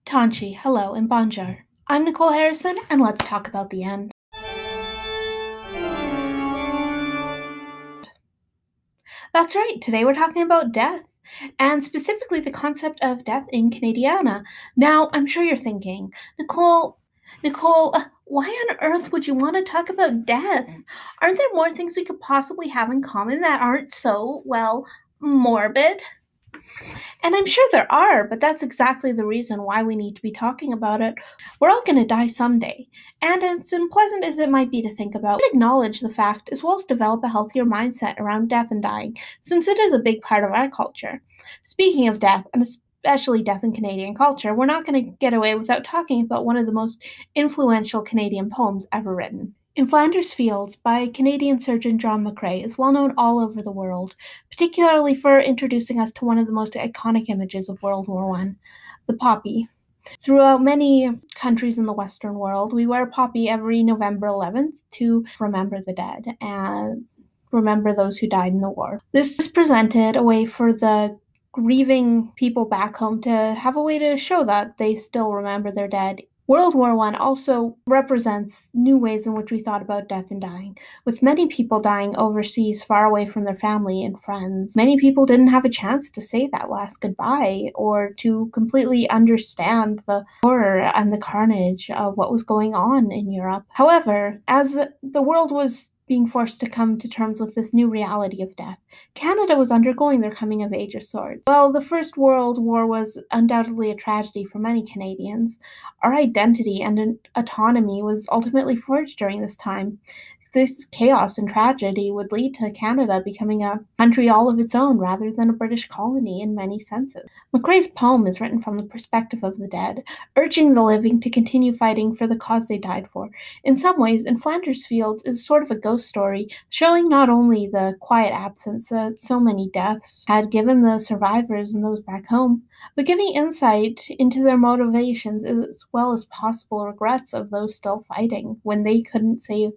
Tanchi, hello, and bonjour. I'm Nicole Harrison, and let's talk about the end. That's right, today we're talking about death, and specifically the concept of death in Canadiana. Now, I'm sure you're thinking, Nicole, why on earth would you want to talk about death? Aren't there more things we could possibly have in common that aren't so, morbid? And I'm sure there are, but that's exactly the reason why we need to be talking about it. We're all going to die someday, and as unpleasant as it might be to think about, we should acknowledge the fact as well as develop a healthier mindset around death and dying, since it is a big part of our culture. Speaking of death, and especially death in Canadian culture, we're not going to get away without talking about one of the most influential Canadian poems ever written. In Flanders Fields by Canadian surgeon John McCrae is well known all over the world, particularly for introducing us to one of the most iconic images of World War I, the poppy. Throughout many countries in the Western world, we wear a poppy every November 11th to remember the dead and remember those who died in the war. This presented a way for the grieving people back home to have a way to show that they still remember their dead. World War I also represents new ways in which we thought about death and dying, with many people dying overseas far away from their family and friends. Many people didn't have a chance to say that last goodbye or to completely understand the horror and the carnage of what was going on in Europe. However, as the world was being forced to come to terms with this new reality of death, Canada was undergoing their coming of age of sorts. While the First World War was undoubtedly a tragedy for many Canadians, our identity and autonomy was ultimately forged during this time. This chaos and tragedy would lead to Canada becoming a country all of its own rather than a British colony in many senses. McCrae's poem is written from the perspective of the dead, urging the living to continue fighting for the cause they died for. In some ways, In Flanders Fields is sort of a ghost story, showing not only the quiet absence that so many deaths had given the survivors and those back home, but giving insight into their motivations as well as possible regrets of those still fighting when they couldn't save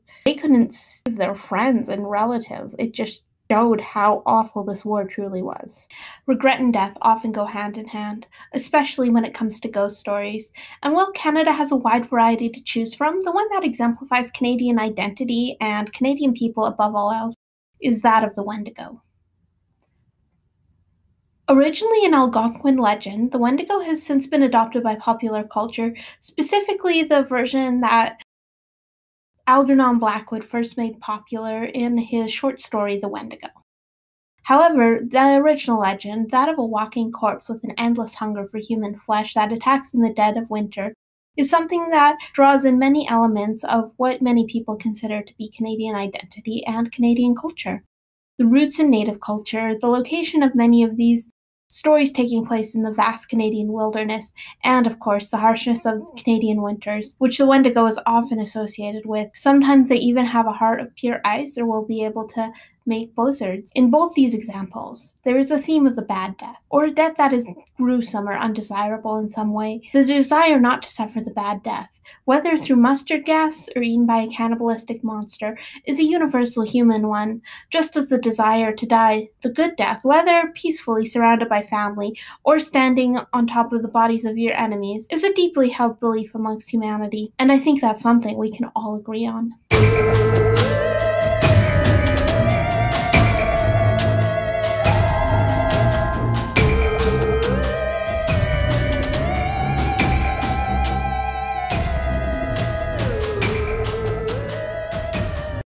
their friends and relatives. It just showed how awful this war truly was. Regret and death often go hand in hand, especially when it comes to ghost stories. And while Canada has a wide variety to choose from, the one that exemplifies Canadian identity and Canadian people above all else is that of the Wendigo. Originally an Algonquin legend, the Wendigo has since been adopted by popular culture, specifically the version that Algernon Blackwood first made popular in his short story The Wendigo. However, the original legend, that of a walking corpse with an endless hunger for human flesh that attacks in the dead of winter, is something that draws in many elements of what many people consider to be Canadian identity and Canadian culture. The roots in Native culture, the location of many of these stories taking place in the vast Canadian wilderness, and of course the harshness of Canadian winters, which the Wendigo is often associated with. Sometimes they even have a heart of pure ice or will be able to make blizzards. In both these examples, there is the theme of the bad death, or a death that is gruesome or undesirable in some way. The desire not to suffer the bad death, whether through mustard gas or eaten by a cannibalistic monster, is a universal human one, just as the desire to die the good death, whether peacefully surrounded by family or standing on top of the bodies of your enemies, is a deeply held belief amongst humanity, and I think that's something we can all agree on.